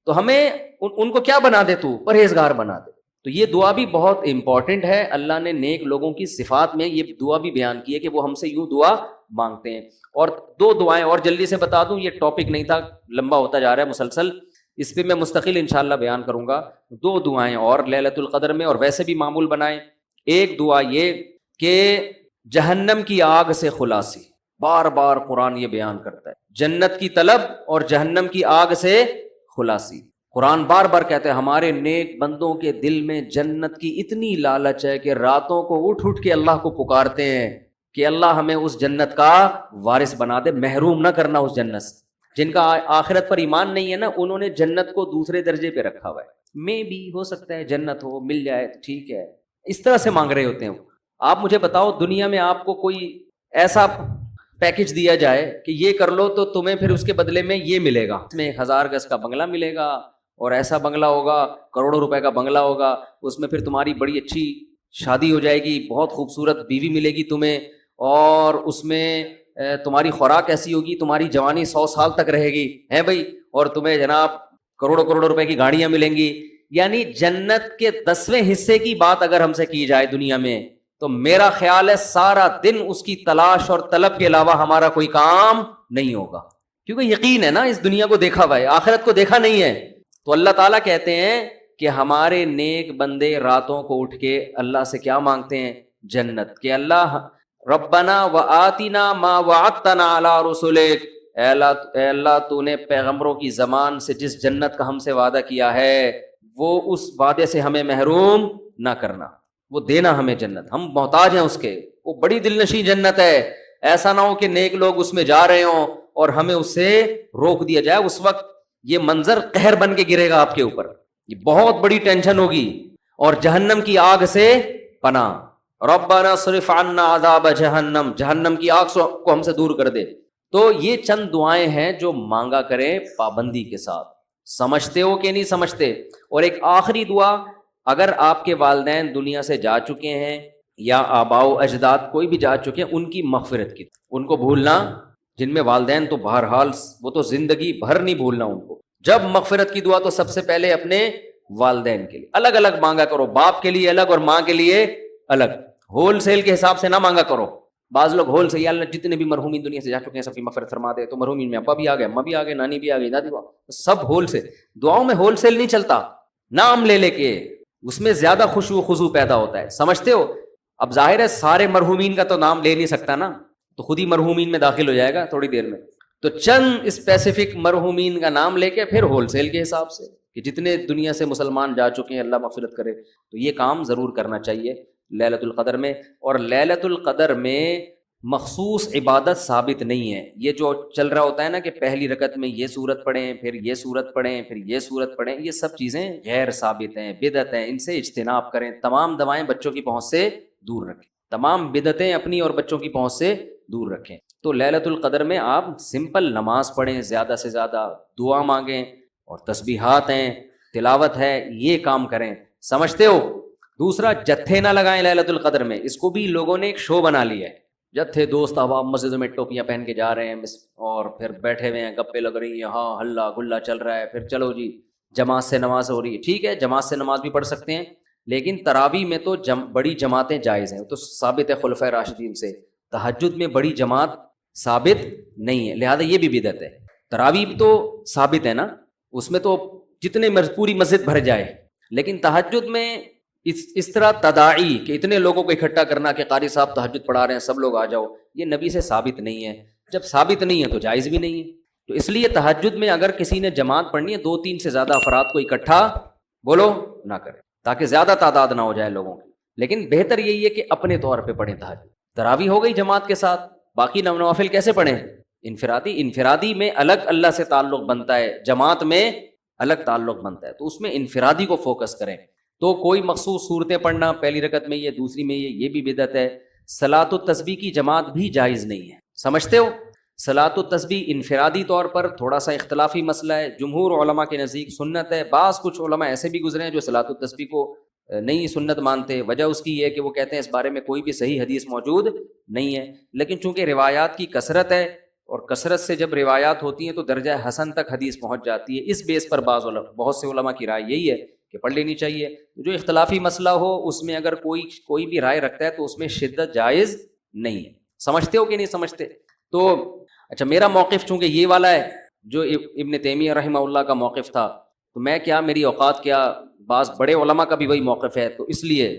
تو ہمیں ان کو کیا بنا دے؟ تو پرہیزگار بنا دے. تو یہ دعا بھی بہت امپورٹنٹ ہے. اللہ نے نیک لوگوں کی صفات میں یہ دعا بھی بیان کی ہے کہ وہ ہم سے یوں دعا مانگتے ہیں. اور 2 دعائیں اور جلدی سے بتا دوں، یہ ٹاپک نہیں تھا، لمبا ہوتا جا رہا ہے مسلسل، اس پہ میں مستقل انشاءاللہ بیان کروں گا. 2 دعائیں اور لیلۃ القدر میں، اور ویسے بھی معمول بنائیں. ایک دعا یہ کہ جہنم کی آگ سے خلاصی. بار بار قرآن یہ بیان کرتا ہے جنت کی طلب اور جہنم کی آگ سے خلاصی. قرآن بار بار کہتا ہے ہمارے نیک بندوں کے دل میں جنت کی اتنی لالچ ہے کہ راتوں کو اٹھ اٹھ کے اللہ کو پکارتے ہیں کہ اللہ ہمیں اس جنت کا وارث بنا دے، محروم نہ کرنا اس جنت سے. جن کا آخرت پر ایمان نہیں ہے نا، انہوں نے جنت کو دوسرے درجے پہ رکھا ہوا ہے. میں بھی ہو سکتا ہے جنت ہو، مل جائے تو ٹھیک ہے، اس طرح سے مانگ رہے ہوتے ہیں. آپ مجھے بتاؤ، دنیا میں آپ کو کوئی ایسا پیکج دیا جائے کہ یہ کر لو تو تمہیں پھر اس کے بدلے میں یہ ملے گا، اس میں 1000 گز کا بنگلہ ملے گا، اور ایسا بنگلہ ہوگا، کروڑوں روپے کا بنگلہ ہوگا، اس میں پھر تمہاری بڑی اچھی شادی ہو جائے گی، بہت خوبصورت بیوی ملے گی تمہیں، اور اس میں تمہاری خوراک ایسی ہوگی، تمہاری جوانی 100 سال تک رہے گی، ہے بھائی، اور تمہیں جناب کروڑوں کروڑوں روپے کی گاڑیاں ملیں گی. یعنی جنت کے 10ویں حصے کی بات اگر ہم سے کی جائے دنیا میں تو میرا خیال ہے سارا دن اس کی تلاش اور طلب کے علاوہ ہمارا کوئی کام نہیں ہوگا، کیونکہ یقین ہے نا اس دنیا کو دیکھا ہوا ہے، آخرت کو دیکھا نہیں ہے۔ تو اللہ تعالیٰ کہتے ہیں کہ ہمارے نیک بندے راتوں کو اٹھ کے اللہ سے کیا مانگتے ہیں؟ جنت، کہ اللہ ربنا وآتنا ما وعدتنا علی رسولک، اے اللہ تو نے پیغمبروں کی زبان سے جس جنت کا ہم سے وعدہ کیا ہے وہ اس وعدے سے ہمیں محروم نہ کرنا، وہ دینا ہمیں جنت، ہم محتاج ہیں اس کے، وہ بڑی دلنشین جنت ہے، ایسا نہ ہو کہ نیک لوگ اس میں جا رہے ہوں اور ہمیں اس سے روک دیا جائے، اس وقت یہ منظر قہر بن کے گرے گا آپ کے اوپر، یہ بہت بڑی ٹینشن ہوگی۔ اور جہنم کی آگ سے پناہ، ربنا صرف عنا عذاب جہنم، جہنم کی آگ کو ہم سے دور کر دے۔ تو یہ چند دعائیں ہیں جو مانگا کریں پابندی کے ساتھ، سمجھتے ہو کہ نہیں سمجھتے؟ اور ایک آخری دعا، اگر آپ کے والدین دنیا سے جا چکے ہیں یا آباء و اجداد کوئی بھی جا چکے ہیں، ان کی مغفرت کی، ان کو بھولنا، جن میں والدین تو بہرحال وہ تو زندگی بھر نہیں بھولنا ان کو، جب مغفرت کی دعا تو سب سے پہلے اپنے والدین کے لیے الگ الگ مانگا کرو، باپ کے لیے الگ اور ماں کے لیے الگ، ہول سیل کے حساب سے نہ مانگا کرو۔ بعض لوگ ہول سے، یا اللہ جتنے بھی مرحومین دنیا سے جا چکے ہیں سب کی مغفرت فرما دے، تو مرحومین میں ابا بھی آ گئے، اماں بھی آ گئے، نانی بھی آ گئی، دادی سب ہول سے، دعاؤں میں ہول سیل نہیں چلتا، نام لے لے کے اس میں زیادہ خشوع و خضوع پیدا ہوتا ہے، سمجھتے ہو؟ اب ظاہر ہے سارے مرحومین کا تو نام لے نہیں سکتا نا، تو خود ہی مرحومین میں داخل ہو جائے گا تھوڑی دیر میں، تو چند اسپیسیفک مرحومین کا نام لے کے پھر ہول سیل کے حساب سے کہ جتنے دنیا سے مسلمان جا چکے ہیں اللہ مغفرت کرے، تو یہ کام ضرور کرنا چاہیے لیلۃ القدر میں۔ اور لیلۃ القدر میں مخصوص عبادت ثابت نہیں ہے، یہ جو چل رہا ہوتا ہے نا کہ پہلی رکعت میں یہ سورت پڑھیں، پھر یہ سورت پڑھیں، پھر یہ سورت پڑھیں، یہ سب چیزیں غیر ثابت ہیں، بدعت ہیں، ان سے اجتناب کریں، تمام دوائیں بچوں کی پہنچ سے دور رکھیں، تمام بدعتیں اپنی اور بچوں کی پہنچ سے دور رکھیں۔ تو لیلۃ القدر میں آپ سمپل نماز پڑھیں، زیادہ سے زیادہ دعا مانگیں، اور تسبیحات ہیں، تلاوت ہے، یہ کام کریں، سمجھتے ہو؟ دوسرا، جتھے نہ لگائیں لیلۃ القدر میں، اس کو بھی لوگوں نے ایک شو بنا لیا ہے، جتھے دوست احباب مسجدوں میں ٹوپیاں پہن کے جا رہے ہیں اور پھر بیٹھے ہوئے ہیں، گپے لگ رہی ہیں، ہاں ہلا گلا چل رہا ہے، پھر چلو جی جماعت سے نماز ہو رہی ہے، ٹھیک ہے جماعت سے نماز بھی پڑھ سکتے ہیں، لیکن تراویح میں تو بڑی جماعتیں جائز ہیں، تو ثابت ہے خلفائے راشدین سے، تہجد میں بڑی جماعت ثابت نہیں ہے، لہذا یہ بھی بدعت ہے۔ تراویح تو ثابت ہے نا، اس میں تو جتنے پوری مسجد بھر جائے، لیکن تہجد میں اس طرح تداعی کہ اتنے لوگوں کو اکٹھا کرنا کہ قاری صاحب تہجد پڑھا رہے ہیں سب لوگ آ جاؤ، یہ نبی سے ثابت نہیں ہے، جب ثابت نہیں ہے تو جائز بھی نہیں ہے۔ تو اس لیے تہجد میں اگر کسی نے جماعت پڑھنی ہے 2-3 سے زیادہ افراد کو اکٹھا بولو نہ کرے، تاکہ زیادہ تعداد نہ ہو جائے لوگوں کی، لیکن بہتر یہی ہے کہ اپنے طور پہ پڑھیں تہجد۔ تراویح ہو گئی جماعت کے ساتھ، باقی نوافل کیسے پڑھیں؟ انفرادی میں الگ اللہ سے تعلق بنتا ہے، جماعت میں الگ تعلق بنتا ہے، تو اس میں انفرادی کو فوکس کریں۔ تو کوئی مخصوص صورتیں پڑھنا، پہلی رکعت میں یہ، دوسری میں یہ بھی بدعت ہے۔ صلاۃ التسبیح کی جماعت بھی جائز نہیں ہے، سمجھتے ہو؟ صلاۃ التسبیح انفرادی طور پر تھوڑا سا اختلافی مسئلہ ہے، جمہور علماء کے نزدیک سنت ہے، بعض کچھ علماء ایسے بھی گزرے ہیں جو صلاۃ التسبیح کو نہیں سنت مانتے، وجہ اس کی یہ ہے کہ وہ کہتے ہیں اس بارے میں کوئی بھی صحیح حدیث موجود نہیں ہے، لیکن چونکہ روایات کی کثرت ہے اور کثرت سے جب روایات ہوتی ہیں تو درجہ حسن تک حدیث پہنچ جاتی ہے، اس بیس پر بہت سے علماء کی رائے یہی ہے کہ پڑھ لینی چاہیے۔ جو اختلافی مسئلہ ہو اس میں اگر کوئی بھی رائے رکھتا ہے تو اس میں شدت جائز نہیں ہے، سمجھتے ہو کہ نہیں سمجھتے؟ تو اچھا، میرا موقف چونکہ یہ والا ہے جو ابن تیمیہ رحمہ اللہ کا موقف تھا، تو میں کیا، میری اوقات کیا، بعض بڑے علماء کا بھی وہی موقف ہے، تو اس لیے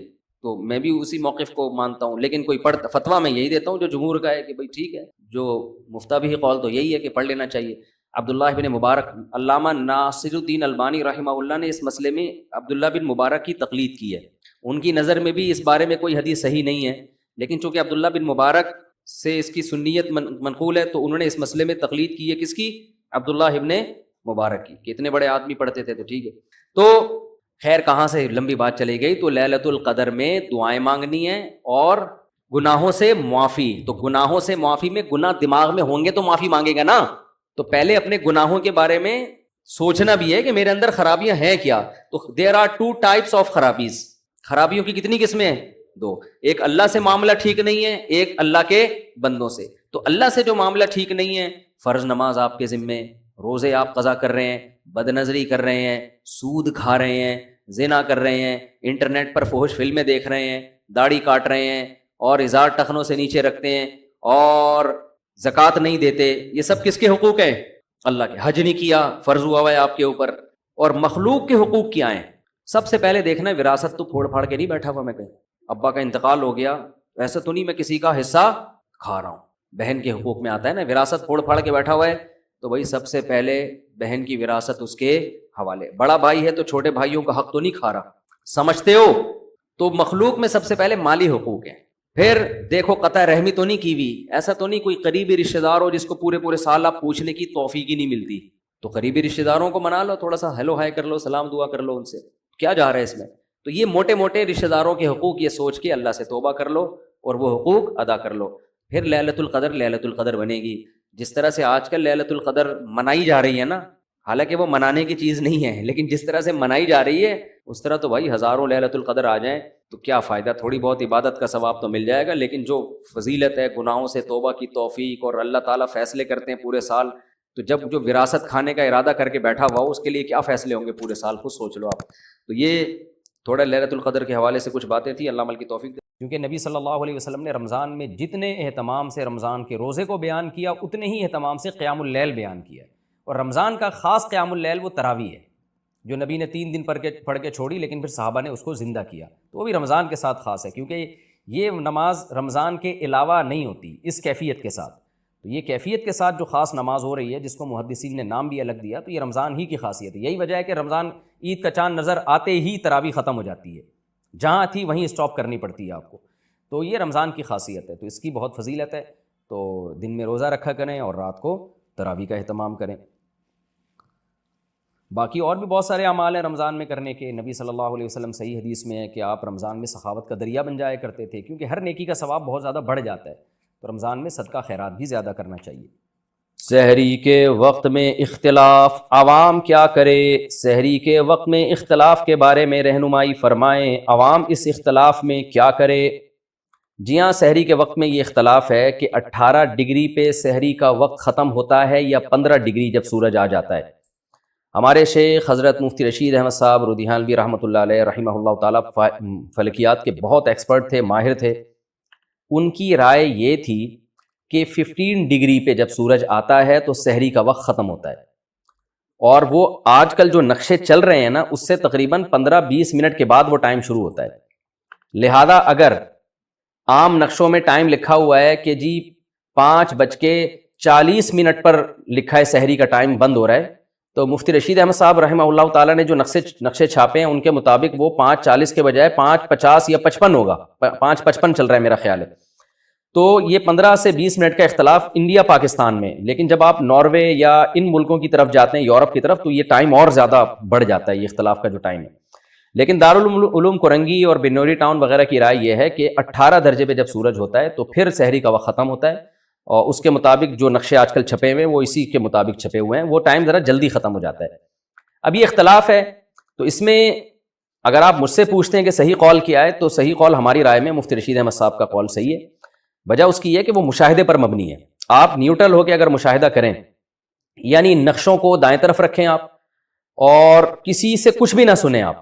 تو میں بھی اسی موقف کو مانتا ہوں، لیکن کوئی فتویٰ میں یہی دیتا ہوں جو جمہور کا ہے کہ بھائی ٹھیک ہے، جو مفتہ بھی قول تو یہی ہے کہ پڑھ لینا چاہیے۔ عبداللہ بن مبارک، علامہ ناصر الدین البانی رحمہ اللہ نے اس مسئلے میں عبداللہ بن مبارک کی تقلید کی ہے، ان کی نظر میں بھی اس بارے میں کوئی حدیث صحیح نہیں ہے، لیکن چونکہ عبداللہ بن مبارک سے اس کی سنیت منقول ہے تو انہوں نے اس مسئلے میں تقلید کی ہے، کس کی؟ عبداللہ ابن مبارک کی، کہ اتنے بڑے آدمی پڑھتے تھے تو ٹھیک ہے۔ تو خیر کہاں سے لمبی بات چلی گئی، تو لیلۃ القدر میں دعائیں مانگنی ہیں اور گناہوں سے معافی، تو گناہوں سے معافی میں گناہ دماغ میں ہوں گے تو معافی مانگے گا نا، تو پہلے اپنے گناہوں کے بارے میں سوچنا بھی ہے کہ میرے اندر خرابیاں ہیں کیا۔ تو دیر آر 2 types of خرابیز، خرابیوں کی کتنی قسمیں ہیں؟ 2، ایک اللہ سے معاملہ ٹھیک نہیں ہے، ایک اللہ کے بندوں سے۔ تو اللہ سے جو معاملہ ٹھیک نہیں ہے، فرض نماز آپ کے ذمے، روزے آپ قضا کر رہے ہیں، بد نظری کر رہے ہیں، سود کھا رہے ہیں، زنا کر رہے ہیں، انٹرنیٹ پر فحش فلمیں دیکھ رہے ہیں، داڑھی کاٹ رہے ہیں اور ازار ٹخنوں سے نیچے رکھتے ہیں اور زکوٰۃ نہیں دیتے، یہ سب کس کے حقوق ہیں؟ اللہ کے۔ حج نہیں کیا، فرض ہوا ہے آپ کے اوپر، اور مخلوق کے حقوق کیا ہیں؟ سب سے پہلے دیکھنا ہے وراثت تو پھوڑ پھاڑ کے نہیں بیٹھا ہوا میں کہیں، ابا کا انتقال ہو گیا ایسا تو نہیں میں کسی کا حصہ کھا رہا ہوں، بہن کے حقوق میں آتا ہے نا، وراثت پھوڑ پھاڑ کے بیٹھا ہوا ہے تو بھائی سب سے پہلے بہن کی وراثت اس کے حوالے۔ بڑا بھائی ہے تو چھوٹے بھائیوں کا حق تو نہیں کھا رہا، سمجھتے ہو؟ تو مخلوق میں سب سے پہلے مالی حقوق ہیں، پھر دیکھو قطع رحمی تو نہیں کی ہوئی، ایسا تو نہیں کوئی قریبی رشتہ دار ہو جس کو پورے سال آپ پوچھنے کی توفیق ہی نہیں ملتی، تو قریبی رشتہ داروں کو منا لو، تھوڑا سا ہیلو ہائے کر لو، سلام دعا کر لو ان سے، کیا جا رہا ہے اس میں؟ تو یہ موٹے موٹے رشتہ داروں کے حقوق یہ سوچ کے اللہ سے توبہ کر لو اور وہ حقوق ادا کر لو۔ پھر لیلۃ القدر بنے گی، جس طرح سے آج کل لیلۃ القدر منائی جا رہی ہے نا، حالانکہ وہ منانے کی چیز نہیں ہے، لیکن جس طرح سے منائی جا رہی ہے اس طرح تو بھائی ہزاروں لیلۃ القدر آ جائیں تو کیا فائدہ، تھوڑی بہت عبادت کا ثواب تو مل جائے گا، لیکن جو فضیلت ہے، گناہوں سے توبہ کی توفیق، اور اللہ تعالیٰ فیصلے کرتے ہیں پورے سال، تو جب جو وراثت کھانے کا ارادہ کر کے بیٹھا ہوا اس کے لیے کیا فیصلے ہوں گے پورے سال، خود سوچ لو آپ۔ تو یہ تھوڑا لیلۃ القدر کے حوالے سے کچھ باتیں تھیں، اللہ عمل کی توفیق دے۔ کیونکہ نبی صلی اللہ علیہ وسلم نے رمضان میں جتنے اہتمام سے رمضان کے روزے کو بیان کیا، اتنے ہی اہتمام سے قیام اللیل بیان کیا، اور رمضان کا خاص قیام اللیل وہ تراویح ہے جو نبی نے 3 دن پڑھ کے چھوڑی، لیکن پھر صحابہ نے اس کو زندہ کیا، تو وہ بھی رمضان کے ساتھ خاص ہے، کیونکہ یہ نماز رمضان کے علاوہ نہیں ہوتی اس کیفیت کے ساتھ، تو یہ کیفیت کے ساتھ جو خاص نماز ہو رہی ہے جس کو محدثین نے نام بھی الگ دیا، تو یہ رمضان ہی کی خاصیت ہے۔ یہی وجہ ہے کہ رمضان عید کا چاند نظر آتے ہی تراویح ختم ہو جاتی ہے، جہاں تھی وہیں اسٹاپ کرنی پڑتی ہے آپ کو، تو یہ رمضان کی خاصیت ہے، تو اس کی بہت فضیلت ہے، تو دن میں روزہ رکھا کریں اور رات کو تراویح کا اہتمام کریں۔ باقی اور بھی بہت سارے اعمال ہیں رمضان میں کرنے کے، نبی صلی اللہ علیہ وسلم صحیح حدیث میں ہے کہ آپ رمضان میں سخاوت کا دریا بن جایا کرتے تھے، کیونکہ ہر نیکی کا ثواب بہت زیادہ بڑھ جاتا ہے، تو رمضان میں صدقہ خیرات بھی زیادہ کرنا چاہیے۔ سحری کے وقت میں اختلاف، عوام کیا کرے؟ سحری کے وقت میں اختلاف کے بارے میں رہنمائی فرمائیں، عوام اس اختلاف میں کیا کرے؟ جی ہاں، سحری کے وقت میں یہ اختلاف ہے کہ 18 ڈگری پہ سحری کا وقت ختم ہوتا ہے یا 15 ڈگری جب سورج آ جاتا ہے۔ ہمارے شیخ حضرت مفتی رشید احمد صاحب رودھیانوی رحمۃ اللہ علیہ رحمہ اللہ تعالیٰ فلکیات کے بہت ایکسپرٹ تھے، ماہر تھے، ان کی رائے یہ تھی کہ 15 ڈگری پہ جب سورج آتا ہے تو سحری کا وقت ختم ہوتا ہے، اور وہ آج کل جو نقشے چل رہے ہیں نا اس سے تقریباً 15-20 منٹ کے بعد وہ ٹائم شروع ہوتا ہے، لہذا اگر عام نقشوں میں ٹائم لکھا ہوا ہے کہ جی 5:40 پر لکھا ہے سحری کا ٹائم بند ہو رہا ہے، تو مفتی رشید احمد صاحب رحمہ اللہ تعالیٰ نے جو نقشے چھاپے ہیں ان کے مطابق وہ 5:40 کے بجائے 5:50 یا 55 ہوگا، 5:55 چل رہا ہے میرا خیال ہے۔ تو یہ 15 سے 20 منٹ کا اختلاف انڈیا پاکستان میں، لیکن جب آپ ناروے یا ان ملکوں کی طرف جاتے ہیں، یورپ کی طرف، تو یہ ٹائم اور زیادہ بڑھ جاتا ہے، یہ اختلاف کا جو ٹائم ہے۔ لیکن دارالعلوم کورنگی اور بنوری ٹاؤن وغیرہ کی رائے یہ ہے کہ 18 درجے پہ جب سورج ہوتا ہے تو پھر سحری کا وقت ختم ہوتا ہے، اور اس کے مطابق جو نقشے آج کل چھپے ہوئے ہیں وہ اسی کے مطابق چھپے ہوئے ہیں، وہ ٹائم ذرا جلدی ختم ہو جاتا ہے۔ اب یہ اختلاف ہے، تو اس میں اگر آپ مجھ سے پوچھتے ہیں کہ صحیح قول کیا ہے، تو صحیح قول ہماری رائے میں مفتی رشید احمد صاحب کا قول صحیح ہے۔ وجہ اس کی یہ کہ وہ مشاہدے پر مبنی ہے، آپ نیوٹرل ہو کے اگر مشاہدہ کریں، یعنی نقشوں کو دائیں طرف رکھیں آپ، اور کسی سے کچھ بھی نہ سنیں آپ،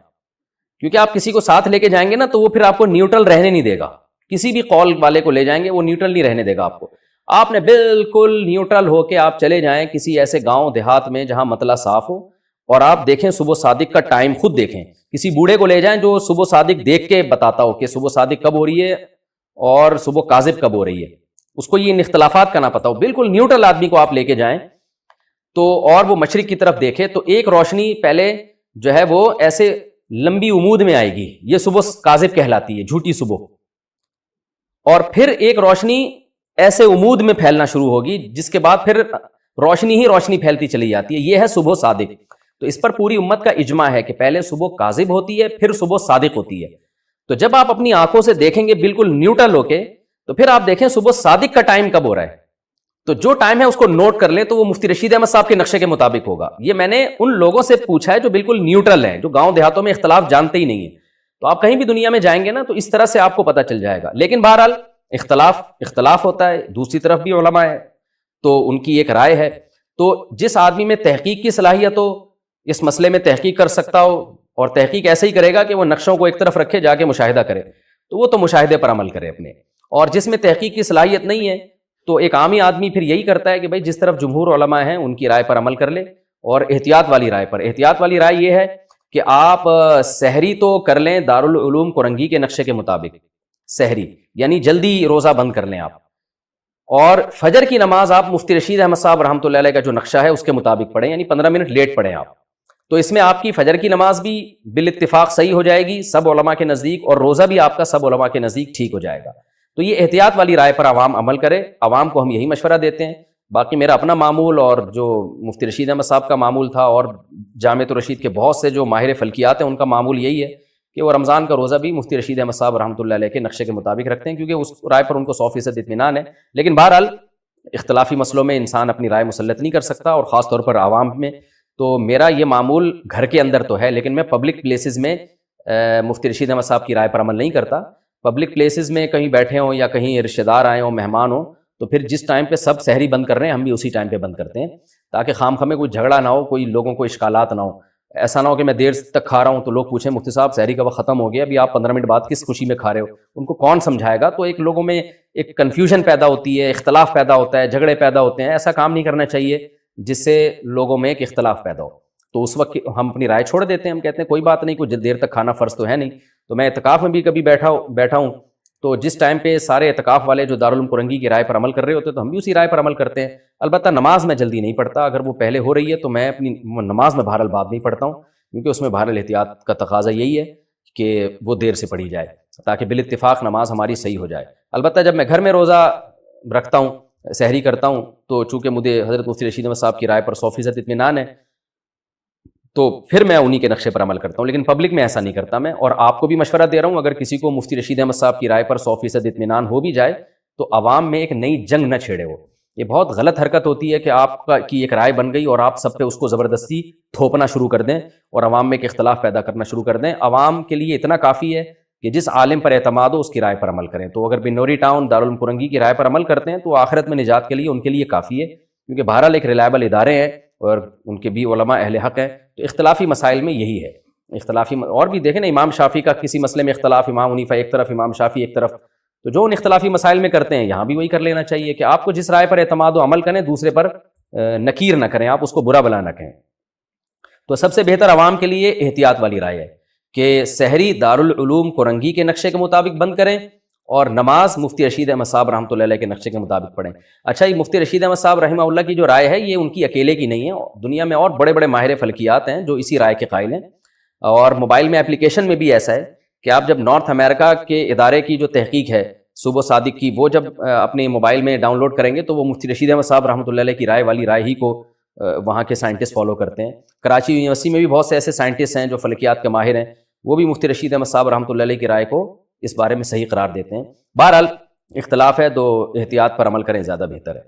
کیونکہ آپ کسی کو ساتھ لے کے جائیں گے نا تو وہ پھر آپ کو نیوٹرل رہنے نہیں دے گا، کسی بھی قول والے کو لے جائیں گے وہ نیوٹرل نہیں رہنے دے گا آپ کو، آپ نے بالکل نیوٹرل ہو کے آپ چلے جائیں کسی ایسے گاؤں دیہات میں جہاں مطلع صاف ہو، اور آپ دیکھیں صبح صادق کا ٹائم خود دیکھیں، کسی بوڑھے کو لے جائیں جو صبح صادق دیکھ کے بتاتا ہو کہ صبح صادق کب ہو رہی ہے اور صبح کاذب کب ہو رہی ہے، اس کو یہ ان اختلافات کا نہ پتا ہو، بالکل نیوٹرل آدمی کو آپ لے کے جائیں تو، اور وہ مشرق کی طرف دیکھے تو ایک روشنی پہلے جو ہے وہ ایسے لمبی عمود میں آئے گی، یہ صبح کاذب کہلاتی ہے، جھوٹی صبح، اور پھر ایک روشنی ایسے عمود میں پھیلنا شروع ہوگی جس کے بعد پھر روشنی ہی روشنی پھیلتی چلی جاتی ہے، یہ ہے صبح صادق۔ تو اس پر پوری امت کا اجماع ہے کہ پہلے صبح کاذب ہوتی ہے پھر صبح صادق ہوتی ہے، تو جب آپ اپنی آنکھوں سے دیکھیں گے بالکل نیوٹرل ہو کے، تو پھر آپ دیکھیں صبح صادق کا ٹائم کب ہو رہا ہے، تو جو ٹائم ہے اس کو نوٹ کر لیں، تو وہ مفتی رشید احمد صاحب کے نقشے کے مطابق ہوگا۔ یہ میں نے ان لوگوں سے پوچھا ہے جو بالکل نیوٹرل ہیں، جو گاؤں دیہاتوں میں اختلاف جانتے ہی نہیں ہیں، تو آپ کہیں بھی دنیا میں جائیں گے نا تو اس طرح سے آپ کو پتہ چل جائے گا، لیکن بہرحال اختلاف ہوتا ہے، دوسری طرف بھی علماء ہے تو ان کی ایک رائے ہے، تو جس آدمی میں تحقیق کی صلاحیت ہو، اس مسئلے میں تحقیق کر سکتا ہو
اور تحقیق ایسے ہی کرے گا کہ وہ نقشوں کو ایک طرف رکھے، جا کے مشاہدہ کرے، تو وہ تو مشاہدے پر عمل کرے اپنے. اور جس میں تحقیق کی صلاحیت نہیں ہے تو ایک عامی آدمی پھر یہی کرتا ہے کہ بھائی جس طرف جمہور علماء ہیں ان کی رائے پر عمل کر لے. اور احتیاط والی رائے پر، احتیاط والی رائے یہ ہے کہ آپ سحری تو کر لیں دارالعلوم کرنگی کے نقشے کے مطابق، سحری یعنی جلدی روزہ بند کر لیں آپ، اور فجر کی نماز آپ مفتی رشید احمد صاحب رحمۃ اللہ علیہ کا جو نقشہ ہے اس کے مطابق پڑھیں، یعنی 15 منٹ لیٹ پڑھیں آپ. تو اس میں آپ کی فجر کی نماز بھی بالاتفاق صحیح ہو جائے گی سب علماء کے نزدیک، اور روزہ بھی آپ کا سب علماء کے نزدیک ٹھیک ہو جائے گا. تو یہ احتیاط والی رائے پر عوام عمل کرے. عوام کو ہم یہی مشورہ دیتے ہیں. باقی میرا اپنا معمول اور جو مفتی رشید احمد صاحب کا معمول تھا اور جامعۃ الرشید کے بہت سے جو ماہر فلکیات ہیں ان کا معمول یہی ہے کہ وہ رمضان کا روزہ بھی مفتی رشید احمد صاحب رحمۃ اللہ علیہ کے نقشے کے مطابق رکھتے ہیں، کیونکہ اس رائے پر ان کو 100% اطمینان ہے. لیکن بہرحال اختلافی مسئلوں میں انسان اپنی رائے مسلط نہیں کر سکتا، اور خاص طور پر عوام میں. تو میرا یہ معمول گھر کے اندر تو ہے، لیکن میں پبلک پلیسز میں مفتی رشید احمد صاحب کی رائے پر عمل نہیں کرتا. پبلک پلیسز میں کہیں بیٹھے ہوں یا کہیں رشتہ دار آئے ہوں، مہمان ہوں، تو پھر جس ٹائم پہ سب سحری بند کر رہے ہیں ہم بھی اسی ٹائم پہ بند کرتے ہیں، تاکہ خام خامے کوئی جھگڑا نہ ہو، کوئی لوگوں کو اشکالات نہ ہو. ایسا نہ ہو کہ میں دیر تک کھا رہا ہوں تو لوگ پوچھیں مفتی صاحب سحری کا وقت ختم ہو گیا، ابھی آپ 15 منٹ بعد کس خوشی میں کھا رہے ہو؟ ان کو کون سمجھائے گا؟ تو ایک لوگوں میں ایک کنفیوژن پیدا ہوتی ہے، اختلاف پیدا ہوتا ہے، جھگڑے پیدا ہوتے ہیں. ایسا کام نہیں کرنا چاہیے جس سے لوگوں میں ایک اختلاف پیدا ہو. تو اس وقت ہم اپنی رائے چھوڑ دیتے ہیں، ہم کہتے ہیں کوئی بات نہیں، کوئی دیر تک کھانا فرض تو ہے نہیں. تو میں اعتکاف میں بھی کبھی بیٹھا ہوں، تو جس ٹائم پہ سارے اعتکاف والے جو دارالعلوم کرنگی کی رائے پر عمل کر رہے ہوتے ہیں تو ہم بھی اسی رائے پر عمل کرتے ہیں. البتہ نماز میں جلدی نہیں پڑھتا، اگر وہ پہلے ہو رہی ہے تو میں اپنی نماز میں بہرحال بعد نہیں پڑھتا ہوں، کیونکہ اس میں بہرحال احتیاط کا تقاضا یہی ہے کہ وہ دیر سے پڑھی جائے تاکہ بالاتفاق نماز ہماری صحیح ہو جائے. البتہ جب میں گھر میں روزہ رکھتا ہوں، سحری کرتا ہوں، تو چونکہ مجھے حضرت مفتی رشید احمد صاحب کی رائے پر 100% اطمینان ہے تو پھر میں انہی کے نقشے پر عمل کرتا ہوں. لیکن پبلک میں ایسا نہیں کرتا میں. اور آپ کو بھی مشورہ دے رہا ہوں، اگر کسی کو مفتی رشید احمد صاحب کی رائے پر 100% اطمینان ہو بھی جائے تو عوام میں ایک نئی جنگ نہ چھیڑے. وہ یہ بہت غلط حرکت ہوتی ہے کہ آپ کی ایک رائے بن گئی اور آپ سب پہ اس کو زبردستی تھوپنا شروع کر دیں اور عوام میں ایک اختلاف پیدا کرنا شروع کر دیں. عوام کے لیے اتنا کافی ہے کہ جس عالم پر اعتماد ہو اس کی رائے پر عمل کریں. تو اگر بنوری ٹاؤن دارالعلوم کرنگی کی رائے پر عمل کرتے ہیں تو آخرت میں نجات کے لیے ان کے لیے کافی ہے، کیونکہ بہرحال ایک ریلائبل ادارے ہیں اور ان کے بھی علماء اہل حق ہیں. تو اختلافی مسائل میں یہی ہے. اور بھی دیکھیں نا، امام شافعی کا کسی مسئلے میں اختلاف، امام حنیفہ ایک طرف، امام شافعی ایک طرف. تو جو ان اختلافی مسائل میں کرتے ہیں یہاں بھی وہی کر لینا چاہیے کہ آپ کو جس رائے پر اعتماد و عمل کریں، دوسرے پر نکیر نہ کریں، آپ اس کو برا بلا نہ کہیں. تو سب سے بہتر عوام کے لیے احتیاط والی رائے ہے کہ سحری دارالعلوم کرنگی کے نقشے کے مطابق بند کریں اور نماز مفتی رشید احمد صاحب رحمۃ اللہ علیہ کے نقشے کے مطابق پڑھیں. اچھا، یہ مفتی رشید احمد صاحب رحمہ اللہ کی جو رائے ہے یہ ان کی اکیلے کی نہیں ہے، دنیا میں اور بڑے بڑے ماہر فلکیات ہیں جو اسی رائے کے قائل ہیں. اور موبائل میں اپلیکیشن میں بھی ایسا ہے کہ آپ جب نارتھ امریکہ کے ادارے کی جو تحقیق ہے صبح صادق کی، وہ جب اپنے موبائل میں ڈاؤن لوڈ کریں گے تو وہ مفتی رشید احمد صاحب رحمۃ اللہ علیہ کی رائے والی رائے ہی کو وہاں کے سائنٹسٹ فالو کرتے ہیں. کراچی یونیورسٹی میں بھی بہت سے ایسے سائنٹسٹ ہیں جو فلکیات کے ماہر ہیں، وہ بھی مفتی رشید احمد صاحب رحمۃ اللہ علیہ کی رائے کو اس بارے میں صحیح قرار دیتے ہیں. بہرحال اختلاف ہے تو احتیاط پر عمل کریں، زیادہ بہتر ہے.